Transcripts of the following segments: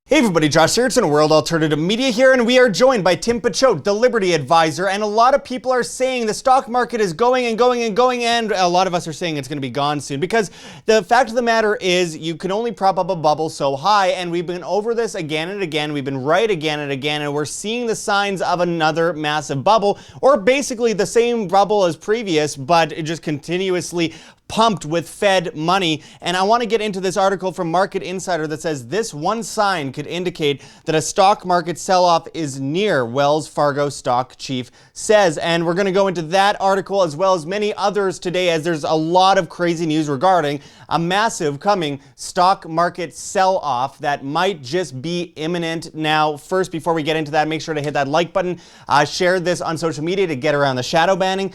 Hey everybody, Josh Sigurdson, World Alternative Media here, and we are joined by Tim Picciott, the Liberty advisor, and a lot of people are saying the stock market is going and going and going, and a lot of us are saying it's going to be gone soon, because the fact of the matter is you can only prop up a bubble so high, and we've been over this again and again, we've been right again and again, and we're seeing the signs of another massive bubble, or basically the same bubble as previous, but it just continuously pumped with Fed money. And I want to get into this article from Market Insider that says this one sign could indicate that a stock market sell-off is near, Wells Fargo stock chief says. And we're going to go into that article as well as many others today, as there's a lot of crazy news regarding a massive coming stock market sell-off that might just be imminent. Now, first, before we get into that, make sure to hit that like button, share this on social media to get around the shadow banning.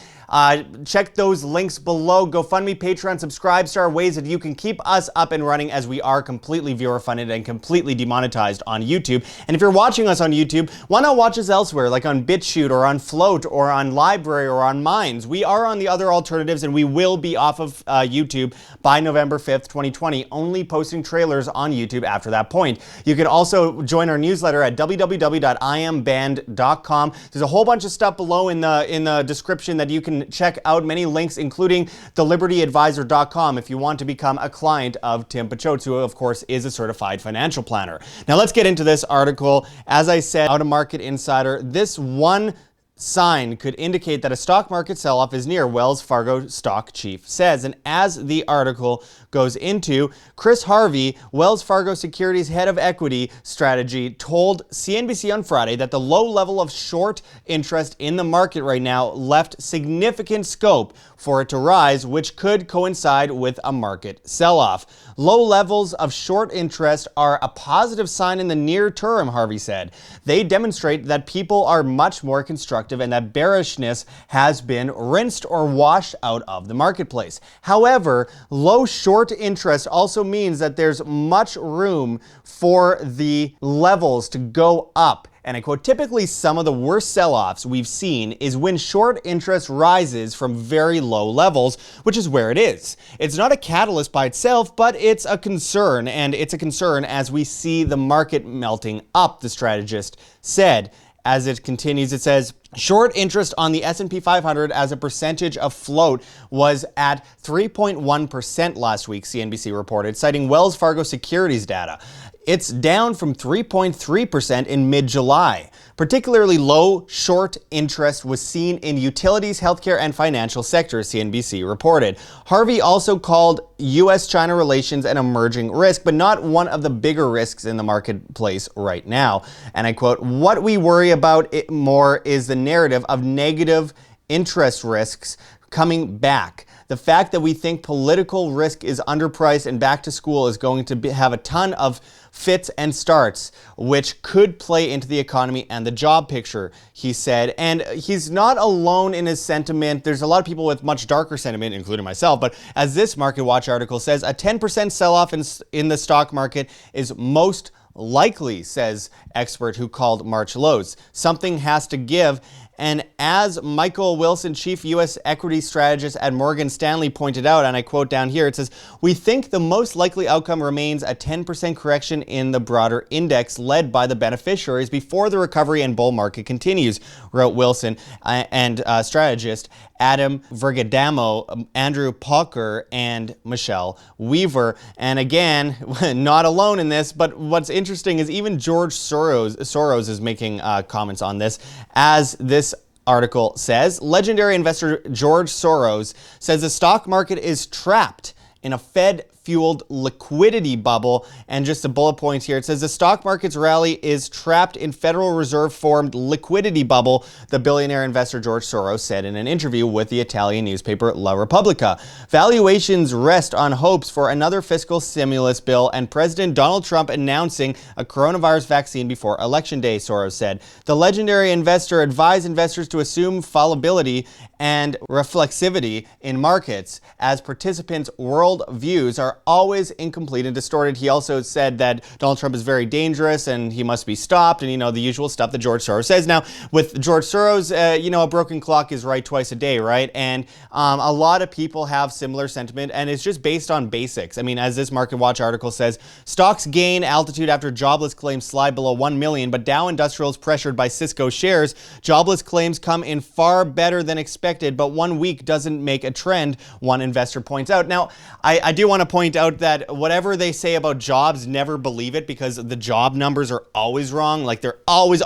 Check those links below. GoFundMe, Patreon, subscribe star, ways that you can keep us up and running, as we are completely viewer funded and completely demonetized on YouTube. And if you're watching us on YouTube, why not watch us elsewhere, like on BitChute or on Flote or on LBRY or on Minds? We are on the other alternatives, and we will be off of YouTube by November 5th, 2020, only posting trailers on YouTube after that point. You can also join our newsletter at www.imband.com. There's a whole bunch of stuff below in the description that you can check out, many links, including thelibertyadvisor.com if you want to become a client of Tim Picciott, who of course is a certified financial planner. Now let's get into this article. As I said, out of Market Insider, this one sign could indicate that a stock market sell-off is near, Wells Fargo stock chief says. And as the article goes into, Chris Harvey, Wells Fargo Securities head of equity strategy, told CNBC on Friday that the low level of short interest in the market right now left significant scope for it to rise, which could coincide with a market sell-off. Low levels of short interest are a positive sign in the near term, Harvey said. They demonstrate that people are much more constructive and that bearishness has been rinsed or washed out of the marketplace. However, low short interest also means that there's much room for the levels to go up. And I quote, typically some of the worst sell-offs we've seen is when short interest rises from very low levels, which is where it is. It's not a catalyst by itself, but it's a concern, and it's a concern as we see the market melting up, the strategist said. As it continues, it says, short interest on the S&P 500 as a percentage of float was at 3.1% last week, CNBC reported, citing Wells Fargo Securities data. It's down from 3.3% in mid-July. Particularly low short interest was seen in utilities, healthcare, and financial sectors, CNBC reported. Harvey also called U.S.-China relations an emerging risk, but not one of the bigger risks in the marketplace right now. And I quote, what we worry about it more is the narrative of negative interest risks coming back. The fact that we think political risk is underpriced and back to school is going to have a ton of fits and starts, which could play into the economy and the job picture, he said. And he's not alone in his sentiment. There's a lot of people with much darker sentiment, including myself. But as this Market Watch article says, a 10% sell-off in the stock market is most likely, says expert who called March lows. Something has to give. And as Michael Wilson, chief U.S. equity strategist at Morgan Stanley, pointed out, and I quote down here, it says, we think the most likely outcome remains a 10% correction in the broader index led by the beneficiaries before the recovery and bull market continues, wrote Wilson and strategist Adam Vergadamo, Andrew Pauker, and Michelle Weaver. And again, not alone in this, but what's interesting is even George Soros is making comments on this. As this article says, legendary investor George Soros says the stock market is trapped in a Fed-fueled liquidity bubble. And just a bullet point here, it says the stock market's rally is trapped in Federal Reserve-formed liquidity bubble, the billionaire investor George Soros said in an interview with the Italian newspaper La Repubblica. Valuations rest on hopes for another fiscal stimulus bill and President Donald Trump announcing a coronavirus vaccine before Election Day, Soros said. The legendary investor advised investors to assume fallibility and reflexivity in markets as participants' world views are are always incomplete and distorted. He also said that Donald Trump is very dangerous and he must be stopped, and, you know, the usual stuff that George Soros says. Now, with George Soros, you know, a broken clock is right twice a day, right? And a lot of people have similar sentiment, and it's just based on basics. I mean, as this Market Watch article says, stocks gain altitude after jobless claims slide below 1 million, but Dow Industrials pressured by Cisco shares. Jobless claims come in far better than expected, but 1 week doesn't make a trend, one investor points out. Now, I do want to point out that whatever they say about jobs, never believe it, because the job numbers are always wrong. Like, they're always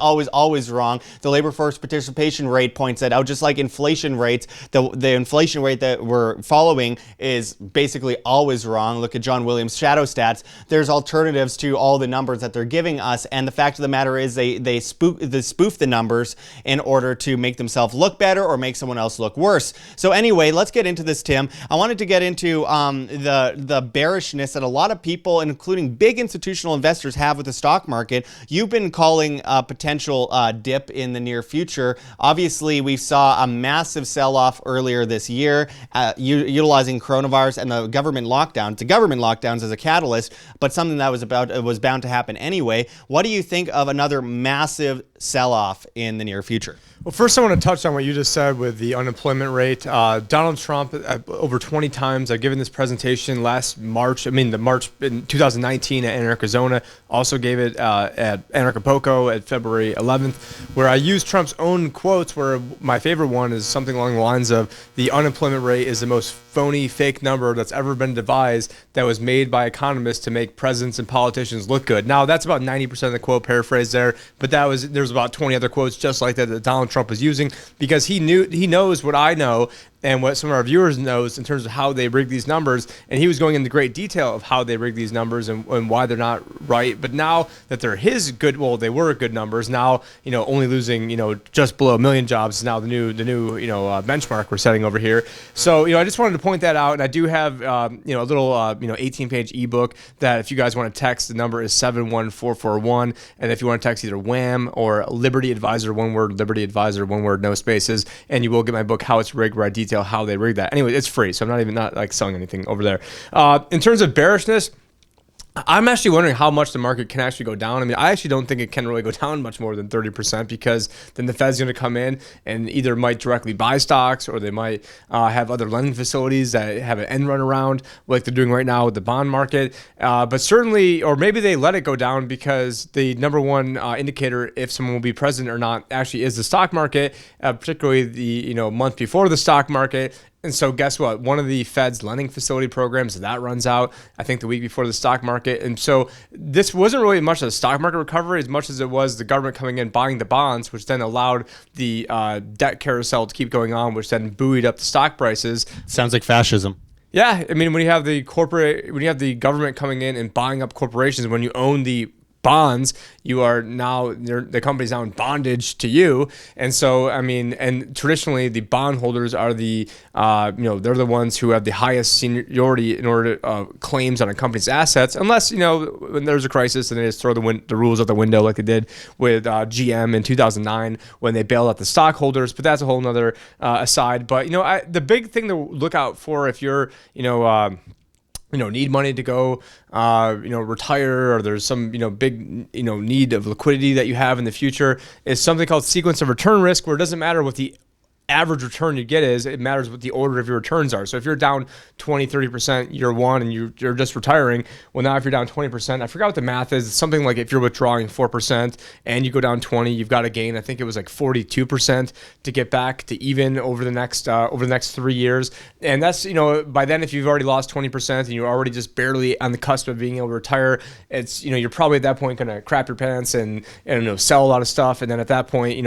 wrong. The labor force participation rate points that out, just like inflation rates. The inflation rate that we're following is basically always wrong. Look at John Williams' shadow stats. There's alternatives to all the numbers that they're giving us, and the fact of the matter is they spoof the numbers in order to make themselves look better or make someone else look worse. So anyway, let's get into this, Tim. I wanted to get into the bearishness that a lot of people, including big institutional investors, have with the stock market. You've been calling a potential dip in the near future. Obviously, we saw a massive sell-off earlier this year, utilizing coronavirus and the government lockdowns as a catalyst, but something that was bound to happen anyway. What do you think of another massive sell-off in the near future? Well, first I want to touch on what you just said with the unemployment rate. Donald Trump, over 20 times, I've given this presentation last March, March in 2019 at Arizona, also gave it at Acapulco at February 11th, where I used Trump's own quotes, where my favorite one is something along the lines of, the unemployment rate is the most phony, fake number that's ever been devised, that was made by economists to make presidents and politicians look good. Now, that's about 90% of the quote, paraphrase there, but there's about 20 other quotes just like that Donald Trump was using, because he knows what I know and what some of our viewers knows in terms of how they rig these numbers, and he was going into great detail of how they rig these numbers and why they're not right. But now that they're they were good numbers. Now, you know, only losing, you know, just below 1 million jobs is now the new benchmark we're setting over here. So, you know, I just wanted to point that out, and I do have you know, a little 18-page ebook that if you guys want to text, the number is 71441, and if you want to text either WHAM or Liberty Advisor, one word, Liberty Advisor, one word, no spaces, and you will get my book, How It's Rigged, where I detail how they rig that. Anyway, it's free, so I'm not like selling anything over there. In terms of bearishness, I'm actually wondering how much the market can actually go down. I mean, I actually don't think it can really go down much more than 30%, because then the Fed's going to come in and either might directly buy stocks, or they might have other lending facilities that have an end run around, like they're doing right now with the bond market. But certainly, or maybe they let it go down because the number one indicator if someone will be president or not actually is the stock market, particularly the month before the stock market. And so guess what? One of the Fed's lending facility programs, that runs out, I think, the week before the stock market. And so this wasn't really much of a stock market recovery as much as it was the government coming in, buying the bonds, which then allowed the debt carousel to keep going on, which then buoyed up the stock prices. Sounds like fascism. Yeah, I mean, when you have the government coming in and buying up corporations, when you own the bonds, you are now, the company's now in bondage to you. And so, I mean, and traditionally the bondholders are the, they're the ones who have the highest seniority in order to claims on a company's assets, unless, when there's a crisis and they just throw the rules out the window like they did with GM in 2009 when they bailed out the stockholders. But that's a whole nother aside. But, the big thing to look out for if you're, need money to go, retire, or there's some, big, need of liquidity that you have in the future, is something called sequence of return risk, where it doesn't matter what the average return you get is, it matters what the order of your returns are. So if you're down 20-30% year one and you're just retiring, well, now if you're down 20%, I forgot what the math is. It's something like if you're withdrawing 4% and you go down 20, you've got to gain, I think it was like 42% to get back to even over the next 3 years. And that's, by then, if you've already lost 20% and you're already just barely on the cusp of being able to retire, it's, you're probably at that point going to crap your pants and sell a lot of stuff. And then at that point,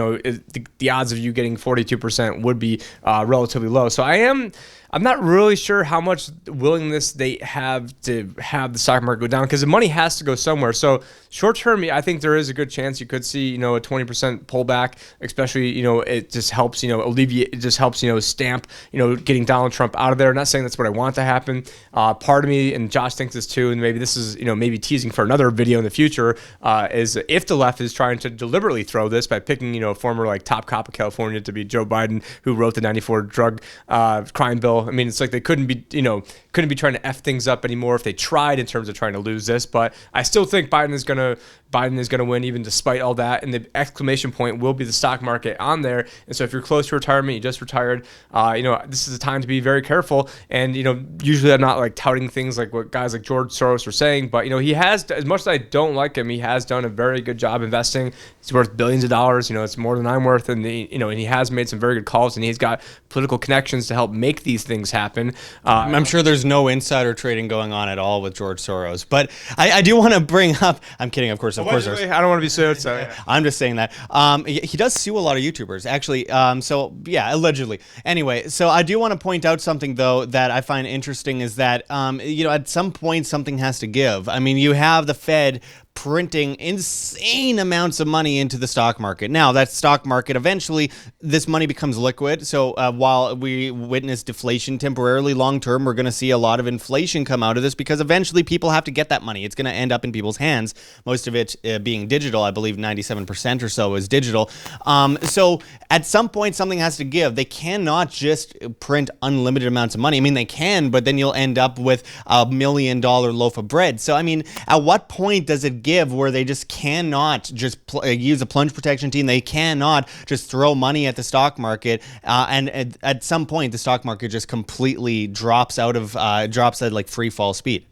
the odds of you getting 42% would be relatively low. So I'm not really sure how much willingness they have to have the stock market go down, because the money has to go somewhere. So short term, I think there is a good chance you could see, a 20% pullback, especially, it just helps, alleviate, it just helps, stamp, getting Donald Trump out of there. I'm not saying that's what I want to happen. Part of me, and Josh thinks this too, and maybe this is, maybe teasing for another video in the future, is if the left is trying to deliberately throw this by picking, former like top cop of California to be Joe Biden, person who wrote the 94 drug crime bill. I mean, it's like they couldn't be trying to F things up anymore if they tried in terms of trying to lose this. But I still think Biden is going to win even despite all that. And the exclamation point will be the stock market on there. And so if you're close to retirement, you just retired, this is a time to be very careful. And, usually I'm not like touting things like what guys like George Soros are saying, but, he has, as much as I don't like him, he has done a very good job investing. He's worth billions of dollars. It's more than I'm worth. And, and he has made some very good calls, and he's got political connections to help make these things happen. I'm sure there's no insider trading going on at all with George Soros, but I do want to bring up, I'm kidding, of course. I don't want to be sued, so yeah. I'm just saying that. He does sue a lot of YouTubers, actually. So yeah, allegedly. Anyway, so I do want to point out something though that I find interesting is that at some point something has to give. I mean, you have the Fed printing insane amounts of money into the stock market. Now, that stock market, eventually, this money becomes liquid. So while we witness deflation temporarily, long term, we're going to see a lot of inflation come out of this because eventually people have to get that money. It's going to end up in people's hands, most of it being digital. I believe 97% or so is digital. So at some point, something has to give. They cannot just print unlimited amounts of money. I mean, they can, but then you'll end up with $1 million loaf of bread. So, I mean, at what point does it give where they just cannot just use a plunge protection team? They cannot just throw money at the stock market, and at some point the stock market just completely drops at like free fall speed.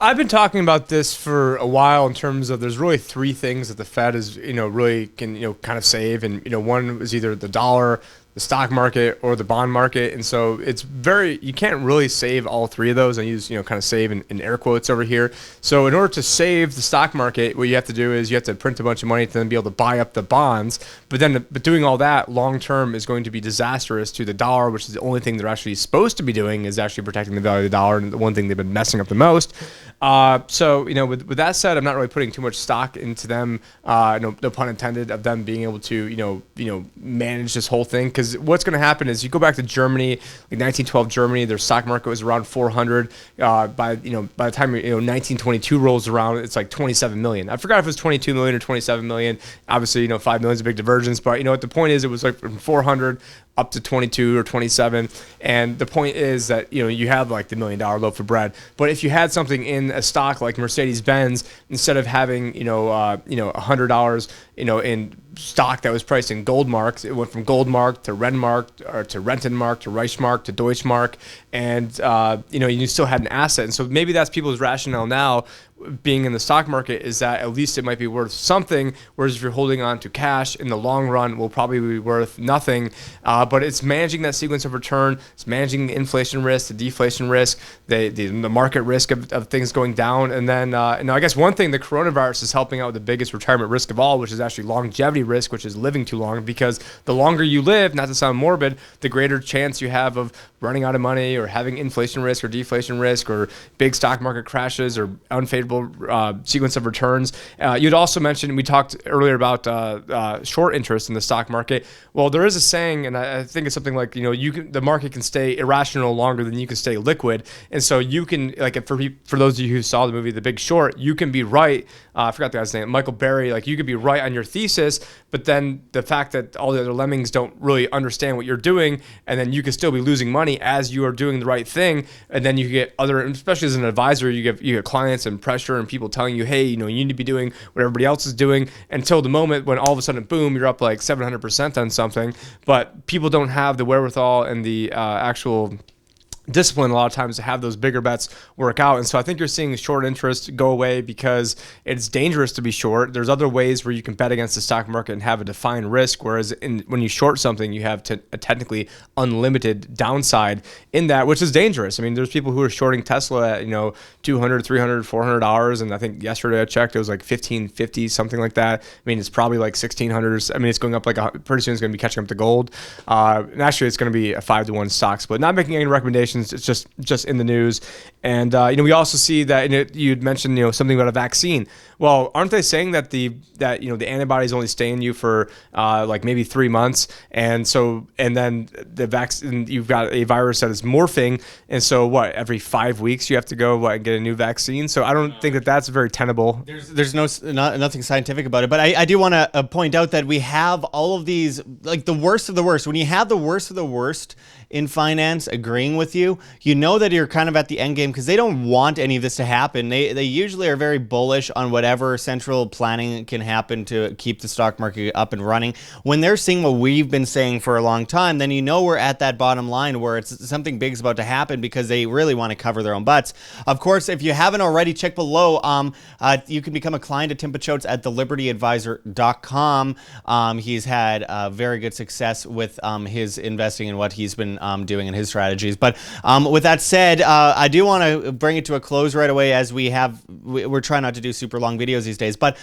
I've been talking about this for a while in terms of there's really three things that the Fed is really can kind of save, and one is either the dollar, the stock market, or the bond market. And so it's you can't really save all three of those. I use kind of save in air quotes over here. So in order to save the stock market, what you have to do is you have to print a bunch of money to then be able to buy up the bonds. But doing all that long term is going to be disastrous to the dollar, which is the only thing they're actually supposed to be doing is actually protecting the value of the dollar, and the one thing they've been messing up the most. So with that said, I'm not really putting too much stock into them. No pun intended, of them being able to manage this whole thing. Because what's going to happen is you go back to Germany, like 1912 Germany, their stock market was around 400. By the time 1922 rolls around, it's like 27 million. I forgot if it was 22 million or 27 million. Obviously, 5 million is a big divergence, but the point is it was like from 400 up to 22 or 27, and the point is that you have like the $1 million loaf of bread. But if you had something in a stock like Mercedes-Benz, instead of having $100 in stock that was priced in gold marks, it went from gold mark to Renmark or to Rentenmark to Reichsmark to Deutschmark, and you still had an asset. And so maybe that's people's rationale now, being in the stock market, is that at least it might be worth something, whereas if you're holding on to cash in the long run, will probably be worth nothing. But it's managing that sequence of return, it's managing the inflation risk, the deflation risk, the market risk of things going down. And then I guess one thing, the coronavirus is helping out with the biggest retirement risk of all, which is actually longevity risk, which is living too long, because the longer you live, not to sound morbid, the greater chance you have of running out of money or having inflation risk or deflation risk or big stock market crashes or unfavorable sequence of returns. You'd also mentioned, we talked earlier about short interest in the stock market. Well, there is a saying, and I think it's something like, the market can stay irrational longer than you can stay liquid. And so you can, like, for those of you who saw the movie The Big Short, you can be right. I forgot the guy's name, Michael Berry. Like, you could be right on your thesis, but then the fact that all the other lemmings don't really understand what you're doing, and then you can still be losing money as you are doing the right thing. And then you get especially as an advisor, you get clients and pressure and people telling you, hey, you need to be doing what everybody else is doing, until the moment when all of a sudden, boom, you're up like 700% on something. But people don't have the wherewithal and the actual discipline a lot of times to have those bigger bets work out. And so I think you're seeing short interest go away because it's dangerous to be short. There's other ways where you can bet against the stock market and have a defined risk, whereas when you short something, you have a technically unlimited downside in that, which is dangerous. I mean, there's people who are shorting Tesla at $200, $300, $400, and I think yesterday I checked, it was like $1,550, something like that. I mean, it's probably like $1,600. I mean, it's going up pretty soon it's going to be catching up to gold. And actually, it's going to be a 5-to-1 stock split. Not making any recommendations regulations. It's just in the news. And we also see that you'd mentioned something about a vaccine. Well, aren't they saying that the antibodies only stay in you for like maybe 3 months, and then the vaccine, you've got a virus that is morphing, and so what, every 5 weeks you have to go and get a new vaccine? So I don't think that that's very tenable. There's nothing scientific about it, but I do want to point out that we have all of these, like the worst of the worst. When you have the worst of the worst in finance agreeing with you, you know that you're kind of at the end game, because they don't want any of this to happen. They usually are very bullish on whatever central planning can happen to keep the stock market up and running. When they're seeing what we've been saying for a long time, then you know we're at that bottom line where it's something big is about to happen, because they really want to cover their own butts. Of course, if you haven't already, check below. You can become a client at Tim Picciott at thelibertyadvisor.com. He's had very good success with his investing and what he's been doing in his strategies. But with that said, I do want to bring it to a close right away, as we're trying not to do super long videos these days. But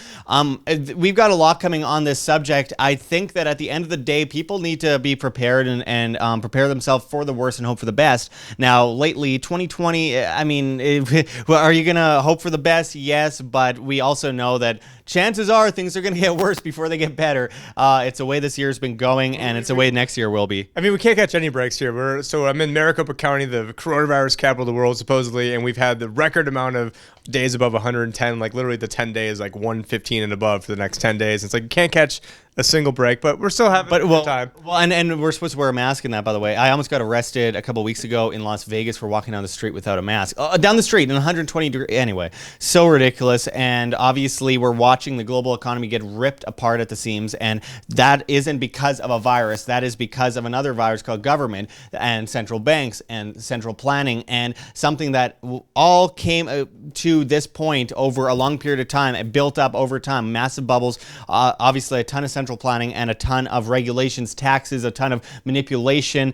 we've got a lot coming on this subject. I think that at the end of the day, people need to be prepared and prepare themselves for the worst and hope for the best. Now, lately, 2020, I mean, are you going to hope for the best? Yes, but we also know that chances are things are going to get worse before they get better. It's the way this year's been going, and it's the way next year will be. I mean, we can't catch any breaks here. I'm in Maricopa County, the coronavirus capital of the world, supposedly, and we've had the record amount of days above 110, like literally the 10 days, like 115 and above for the next 10 days. It's like you can't catch a single break, but we're still having a good time. Well, and we're supposed to wear a mask in that, by the way. I almost got arrested a couple weeks ago in Las Vegas for walking down the street without a mask. Down the street in 120 degrees. Anyway, so ridiculous. And obviously, we're watching the global economy get ripped apart at the seams, and that isn't because of a virus. That is because of another virus called government and central banks and central planning, and something that all came to this point over a long period of time. It built up over time, massive bubbles, obviously a ton of central planning and a ton of regulations, taxes, a ton of manipulation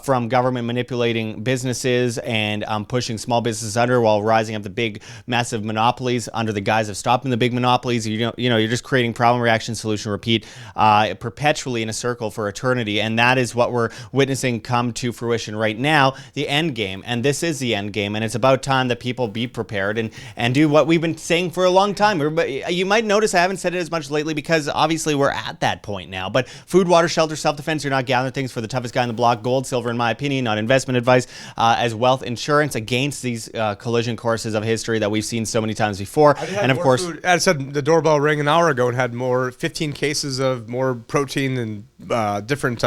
from government manipulating businesses and pushing small businesses under, while rising up the big, massive monopolies under the guise of stopping the big monopolies. You're just creating problem, reaction, solution, repeat perpetually in a circle for eternity. And that is what we're witnessing come to fruition right now, the end game. And this is the end game. And it's about time that people be prepared and do what we've been saying for a long time. You might notice I haven't said it as much lately, because obviously we're at that point now. But food, water, shelter, self-defense, you're not gathering things for the toughest guy on the block. Gold, silver, in my opinion, not investment advice, as wealth insurance against these collision courses of history that we've seen so many times before. And of course, I said the doorbell rang an hour ago and had 15 cases of more protein and different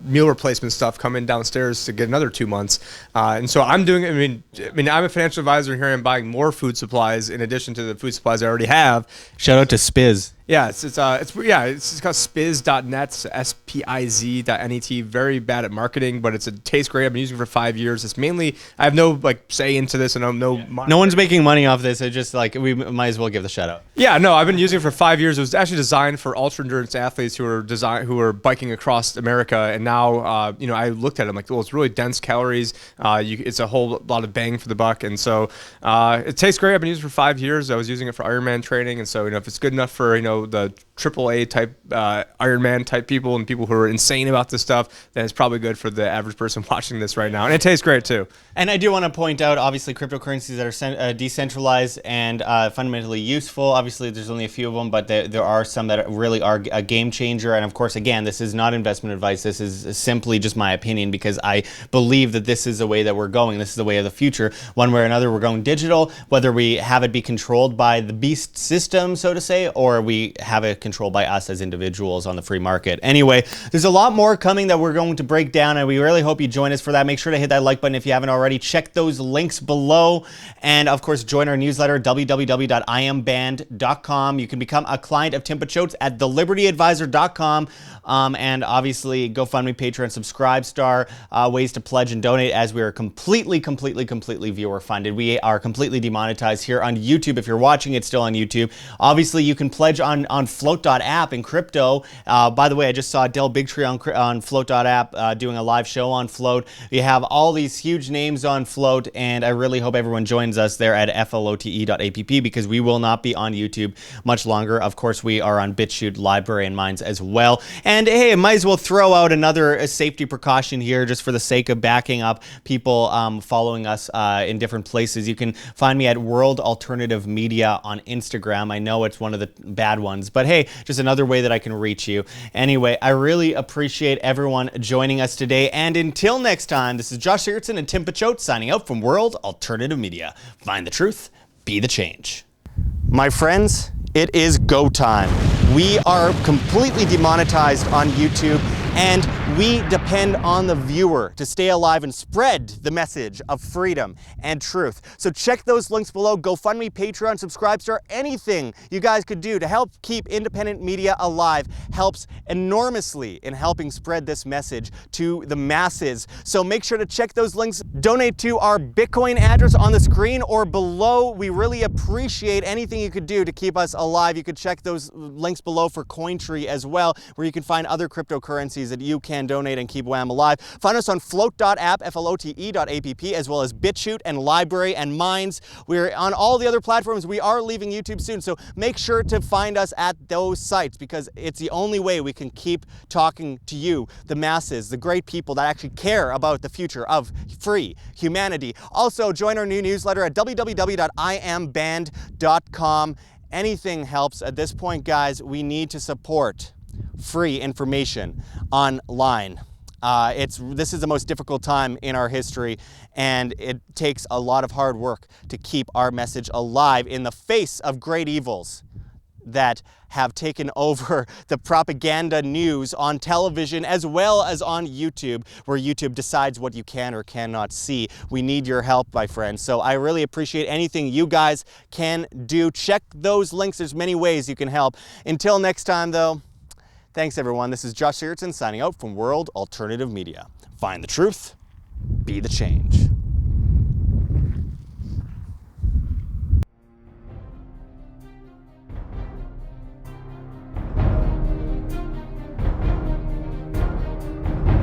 meal replacement stuff coming downstairs to get another 2 months. And so I'm doing. I mean, I'm a financial advisor here. I'm buying more food supplies in addition to the food supplies I already have. Shout out to Spiz. Yeah, it's called spiz.net, spiz.net. Very bad at marketing, but it tastes great. I've been using it for 5 years. It's mainly, I have no say into this, and no one's making money off this. It's just like, we might as well give the shout out. Yeah, no, I've been using it for 5 years. It was actually designed for ultra endurance athletes who are biking across America, and now I looked at it, I'm like, well, it's really dense calories. It's a whole lot of bang for the buck, and so it tastes great. I've been using it for 5 years. I was using it for Ironman training, and so if it's good enough for the AAA type Ironman type people and people who are insane about this stuff, then it's probably good for the average person watching this right now. And it tastes great too. And I do want to point out, obviously, cryptocurrencies that are decentralized and fundamentally useful. Obviously, there's only a few of them, but there are some that really are a game changer. And of course, again, this is not investment advice. This is simply just my opinion, because I believe that this is the way that we're going. This is the way of the future. One way or another, we're going digital, whether we have it be controlled by the beast system, so to say, or we have it controlled by us as individuals on the free market. Anyway, there's a lot more coming that we're going to break down, and we really hope you join us for that. Make sure to hit that like button if you haven't already. Check those links below, and of course, join our newsletter, www.imband.com. You can become a client of Tim Picciott at thelibertyadvisor.com, and obviously, GoFundMe, Patreon, Subscribestar, ways to pledge and donate, as we are completely viewer funded. We are completely demonetized here on YouTube. If you're watching it still on YouTube, obviously you can pledge on Flote Flote.app in crypto. By the way, I just saw Del Bigtree on Flote.app doing a live show on Flote. We have all these huge names on Flote, and I really hope everyone joins us there at flote.app because we will not be on YouTube much longer. Of course, we are on BitChute, LBRY, and Mines as well. And hey, I might as well throw out another safety precaution here just for the sake of backing up people following us in different places. You can find me at World Alternative Media on Instagram. I know it's one of the bad ones, but hey, just another way that I can reach you. Anyway, I really appreciate everyone joining us today. And until next time, this is Josh Sigurdson and Tim Picciott signing out from World Alternative Media. Find the truth, be the change. My friends, it is go time. We are completely demonetized on YouTube, and we depend on the viewer to stay alive and spread the message of freedom and truth. So check those links below. GoFundMe, Patreon, Subscribestar, anything you guys could do to help keep independent media alive helps enormously in helping spread this message to the masses. So make sure to check those links. Donate to our Bitcoin address on the screen or below. We really appreciate anything you could do to keep us alive. You could check those links below for Cointree as well, where you can find other cryptocurrencies that you can donate and keep WAM alive. Find us on flote.app, flote.app, as well as BitChute and LBRY and Mines. We're on all the other platforms. We are leaving YouTube soon, so make sure to find us at those sites because it's the only way we can keep talking to you, the masses, the great people that actually care about the future of free humanity. Also, join our new newsletter at www.imband.com. Anything helps at this point, guys. We need to support free information online. This is the most difficult time in our history, and it takes a lot of hard work to keep our message alive in the face of great evils that have taken over the propaganda news on television as well as on YouTube, where YouTube decides what you can or cannot see. We need your help, my friends. So I really appreciate anything you guys can do. Check those links. There's many ways you can help. Until next time, though, thanks, everyone. This is Josh Sigurdson signing out from World Alternative Media. Find the truth, be the change.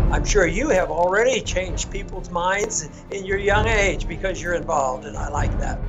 I'm sure you have already changed people's minds in your young age because you're involved, and I like that.